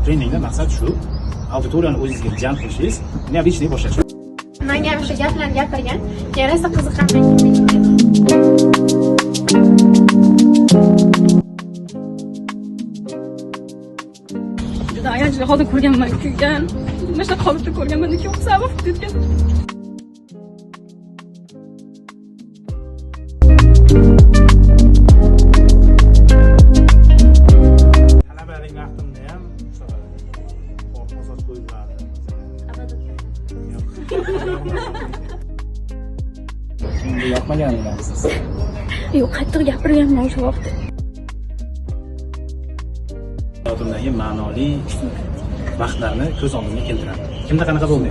Treningda maqsad shu, auditoriyani o'zingizga jalb qilishingiz, neobычный boshlash. Menga ham o'sha gaplarni gapirgan, yarasa qiziqarli. Juda ayanchli holda ko'rganman, kuygan. Mana shunaqa holatda ko'rganman, ikki sabr ketgan. Talabalik vaqtimda ham osot qo'yiladi. Shunga yoqmaganmi siz? Yo'q, qattiq gapirganman o'sha vaqtda. Hayotimdagi ma'noli vaqtlarni ko'z oldimga keltiradi. Kimda qanaqa bo'ldi?